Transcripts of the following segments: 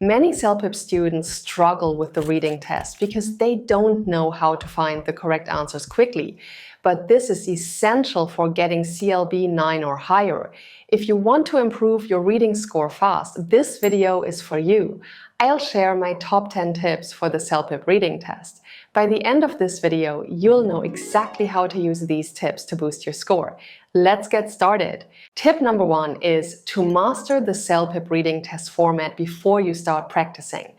Many CELPIP students struggle with the reading test because they don't know how to find the correct answers quickly. But this is essential for getting CLB 9 or higher. If you want to improve your reading score fast, this video is for you. I'll share my top 10 tips for the CELPIP reading test. By the end of this video, you'll know exactly how to use these tips to boost your score. Let's get started. Tip number 1 is to master the CELPIP reading test format before you start practicing.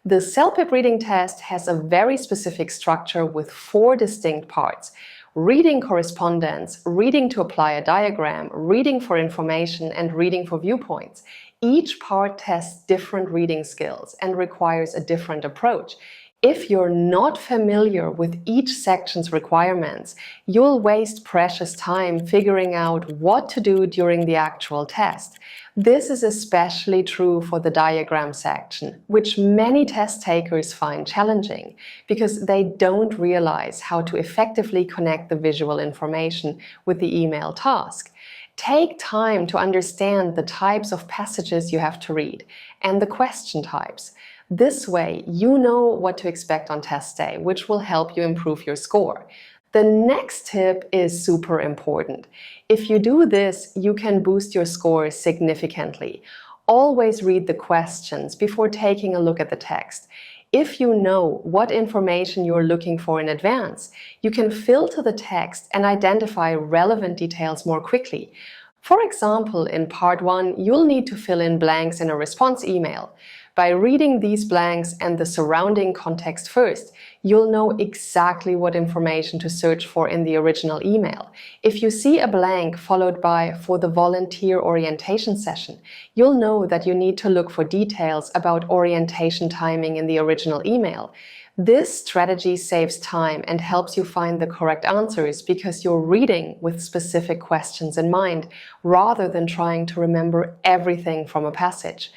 The CELPIP reading test has a very specific structure with 4 distinct parts: reading correspondence, reading to apply a diagram, reading for information, and reading for viewpoints. Each part tests different reading skills and requires a different approach. If you're not familiar with each section's requirements, you'll waste precious time figuring out what to do during the actual test. This is especially true for the diagram section, which many test takers find challenging because they don't realize how to effectively connect the visual information with the email task. Take time to understand the types of passages you have to read and the question types. This way, you know what to expect on test day, which will help you improve your score. The next tip is super important. If you do this, you can boost your score significantly. Always read the questions before taking a look at the text. If you know what information you're looking for in advance, you can filter the text and identify relevant details more quickly. For example, in part 1, you'll need to fill in blanks in a response email. By reading these blanks and the surrounding context first, you'll know exactly what information to search for in the original email. If you see a blank followed by "for the volunteer orientation session," you'll know that you need to look for details about orientation timing in the original email. This strategy saves time and helps you find the correct answers because you're reading with specific questions in mind, rather than trying to remember everything from a passage.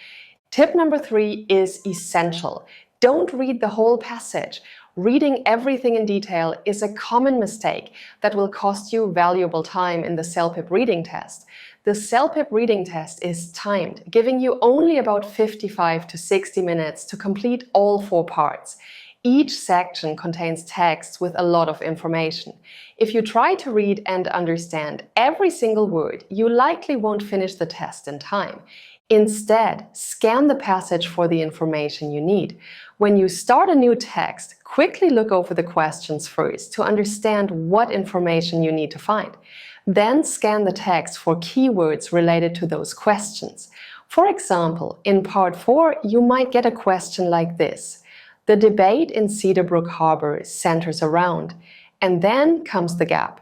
Tip number 3 is essential. Don't read the whole passage. Reading everything in detail is a common mistake that will cost you valuable time in the CELPIP reading test. The CELPIP reading test is timed, giving you only about 55 to 60 minutes to complete all 4 parts. Each section contains text with a lot of information. If you try to read and understand every single word, you likely won't finish the test in time. Instead, scan the passage for the information you need. When you start a new text, quickly look over the questions first to understand what information you need to find. Then scan the text for keywords related to those questions. For example, in part 4, you might get a question like this: "The debate in Cedar Brook Harbor centers around," and then comes the gap.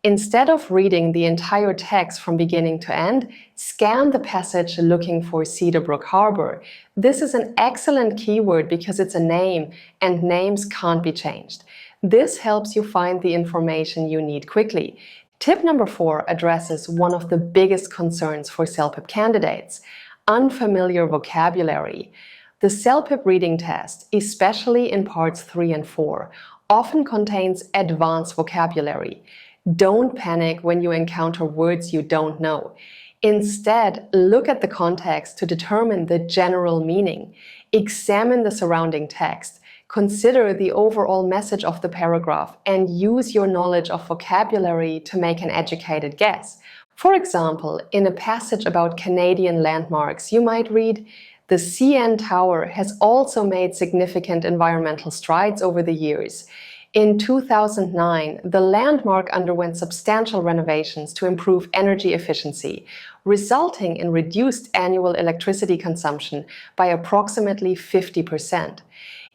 Instead of reading the entire text from beginning to end, scan the passage looking for Cedar Brook Harbor. This is an excellent keyword because it's a name, and names can't be changed. This helps you find the information you need quickly. Tip number 4 addresses one of the biggest concerns for CELPIP candidates: unfamiliar vocabulary. The CELPIP reading test, especially in parts 3 and 4, often contains advanced vocabulary. Don't panic when you encounter words you don't know. Instead, look at the context to determine the general meaning. Examine the surrounding text. Consider the overall message of the paragraph and use your knowledge of vocabulary to make an educated guess. For example, in a passage about Canadian landmarks, you might read, "The CN Tower has also made significant environmental strides over the years. In 2009, the landmark underwent substantial renovations to improve energy efficiency, resulting in reduced annual electricity consumption by approximately 50%.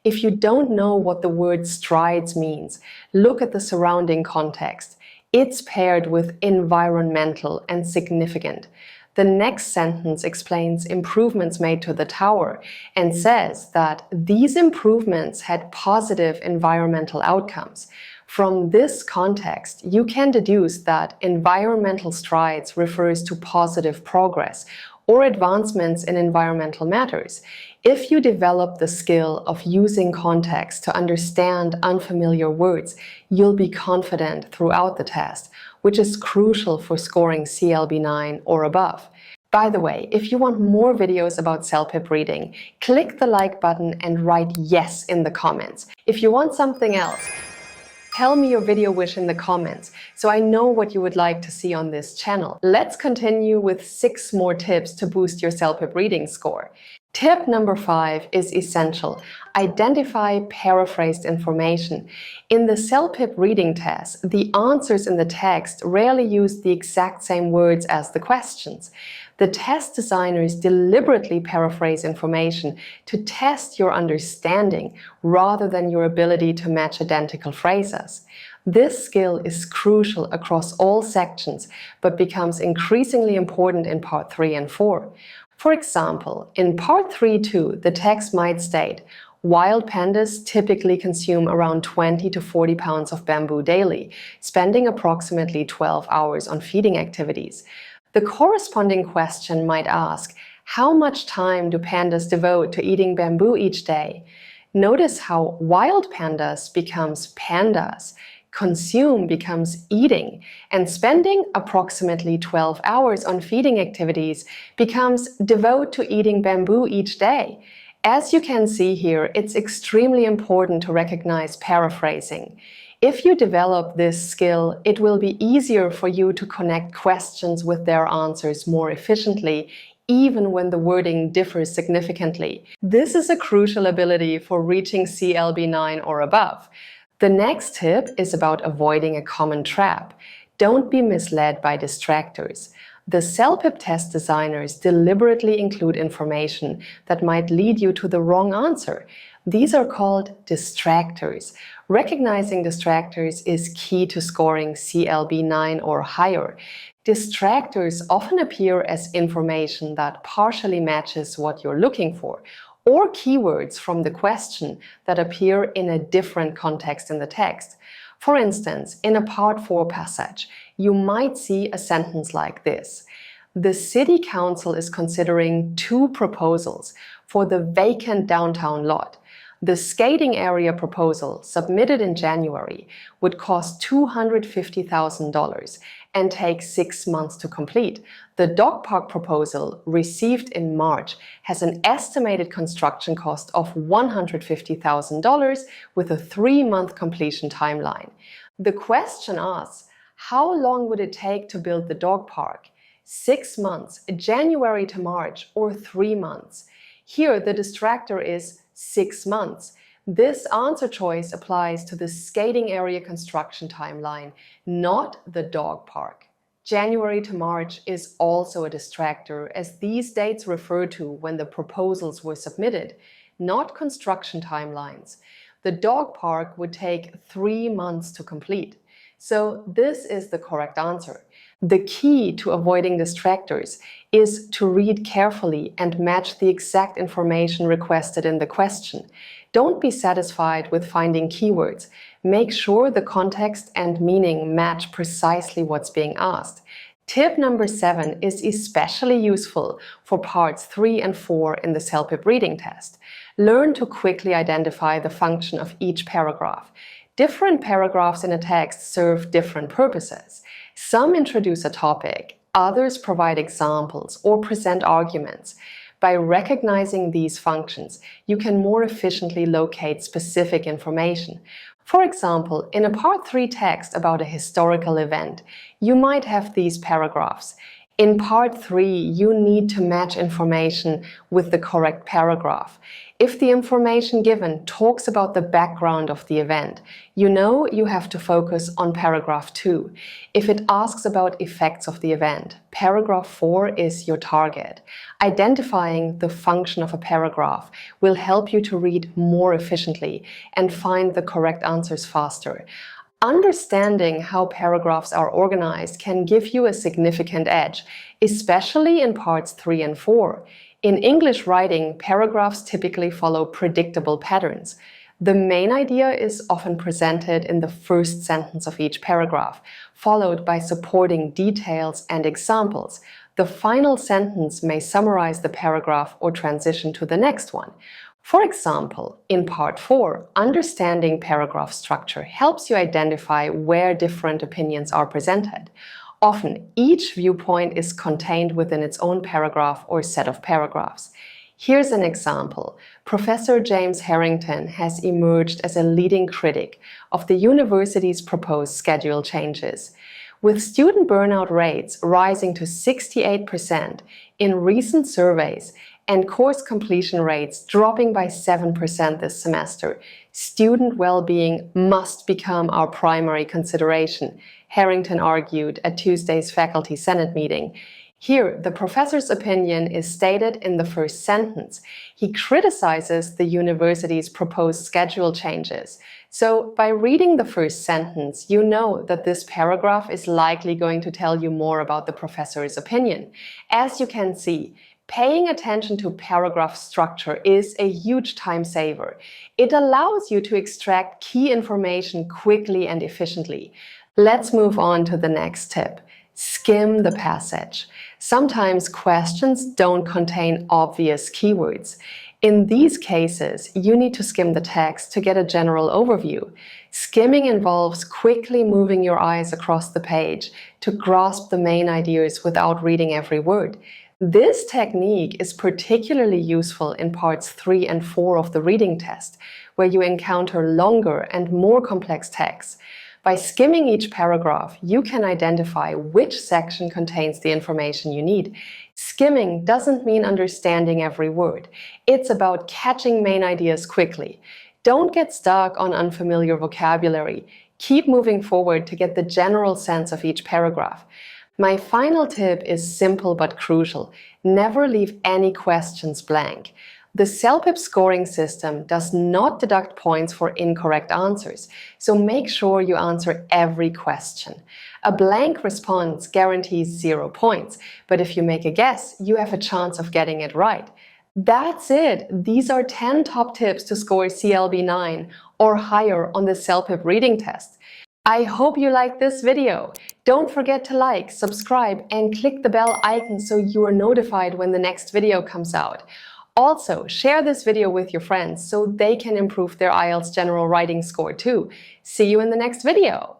If you don't know what the word strides means, look at the surrounding context. It's paired with environmental and significant. The next sentence explains improvements made to the tower and says that these improvements had positive environmental outcomes. From this context, you can deduce that environmental strides refers to positive progress or advancements in environmental matters. If you develop the skill of using context to understand unfamiliar words, you'll be confident throughout the test, which is crucial for scoring CLB 9 or above. By the way, if you want more videos about CELPIP reading, click the like button and write yes in the comments. If you want something else, tell me your video wish in the comments so I know what you would like to see on this channel. Let's continue with 6 more tips to boost your CELPIP reading score. Tip number 5 is essential. Identify paraphrased information. In the CELPIP reading test, the answers in the text rarely use the exact same words as the questions. The test designers deliberately paraphrase information to test your understanding rather than your ability to match identical phrases. This skill is crucial across all sections, but becomes increasingly important in Part 3 and 4. For example, in Part 3.2, the text might state, wild pandas typically consume around 20 to 40 pounds of bamboo daily, spending approximately 12 hours on feeding activities. The corresponding question might ask, how much time do pandas devote to eating bamboo each day? Notice how wild pandas becomes pandas, consume becomes eating, and spending approximately 12 hours on feeding activities becomes devote to eating bamboo each day. As you can see here, it's extremely important to recognize paraphrasing. If you develop this skill, it will be easier for you to connect questions with their answers more efficiently, even when the wording differs significantly. This is a crucial ability for reaching CLB 9 or above. The next tip is about avoiding a common trap. Don't be misled by distractors. The CELPIP test designers deliberately include information that might lead you to the wrong answer. These are called distractors. Recognizing distractors is key to scoring CLB 9 or higher. Distractors often appear as information that partially matches what you're looking for, or keywords from the question that appear in a different context in the text. For instance, in a Part 4 passage, you might see a sentence like this. The City Council is considering 2 proposals for the vacant downtown lot. The skating area proposal, submitted in January, would cost $250,000 and take 6 months to complete. The dog park proposal, received in March, has an estimated construction cost of $150,000 with a 3-month completion timeline. The question asks, how long would it take to build the dog park? 6 months, January to March, or 3 months? Here, the distractor is 6 months. This answer choice applies to the skating area construction timeline, not the dog park. January to March is also a distractor, as these dates refer to when the proposals were submitted, not construction timelines. The dog park would take 3 months to complete. So this is the correct answer. The key to avoiding distractors is to read carefully and match the exact information requested in the question. Don't be satisfied with finding keywords. Make sure the context and meaning match precisely what's being asked. Tip number 7 is especially useful for parts 3 and 4 in the CELPIP reading test. Learn to quickly identify the function of each paragraph. Different paragraphs in a text serve different purposes. Some introduce a topic, others provide examples or present arguments. By recognizing these functions, you can more efficiently locate specific information. For example, in a Part 3 text about a historical event, you might have these paragraphs. In Part 3, you need to match information with the correct paragraph. If the information given talks about the background of the event, you know you have to focus on paragraph 2. If it asks about effects of the event, paragraph 4 is your target. Identifying the function of a paragraph will help you to read more efficiently and find the correct answers faster. Understanding how paragraphs are organized can give you a significant edge, especially in parts 3 and 4. In English writing, paragraphs typically follow predictable patterns. The main idea is often presented in the first sentence of each paragraph, followed by supporting details and examples. The final sentence may summarize the paragraph or transition to the next one. For example, in Part 4, understanding paragraph structure helps you identify where different opinions are presented. Often, each viewpoint is contained within its own paragraph or set of paragraphs. Here's an example. Professor James Harrington has emerged as a leading critic of the university's proposed schedule changes. With student burnout rates rising to 68% in recent surveys and course completion rates dropping by 7% this semester, student well-being must become our primary consideration, Harrington argued at Tuesday's Faculty Senate meeting. Here, the professor's opinion is stated in the first sentence. He criticizes the university's proposed schedule changes. So, by reading the first sentence, you know that this paragraph is likely going to tell you more about the professor's opinion. As you can see, paying attention to paragraph structure is a huge time saver. It allows you to extract key information quickly and efficiently. Let's move on to the next tip. Skim the passage. Sometimes questions don't contain obvious keywords. In these cases, you need to skim the text to get a general overview. Skimming involves quickly moving your eyes across the page to grasp the main ideas without reading every word. This technique is particularly useful in parts 3 and 4 of the reading test, where you encounter longer and more complex texts. By skimming each paragraph, you can identify which section contains the information you need. Skimming doesn't mean understanding every word. It's about catching main ideas quickly. Don't get stuck on unfamiliar vocabulary. Keep moving forward to get the general sense of each paragraph. My final tip is simple but crucial. Never leave any questions blank. The CELPIP scoring system does not deduct points for incorrect answers, so make sure you answer every question. A blank response guarantees 0 points, but if you make a guess, you have a chance of getting it right. That's it! These are 10 top tips to score CLB 9 or higher on the CELPIP reading test. I hope you liked this video. Don't forget to like, subscribe, and click the bell icon so you are notified when the next video comes out. Also, share this video with your friends so they can improve their IELTS general writing score too. See you in the next video!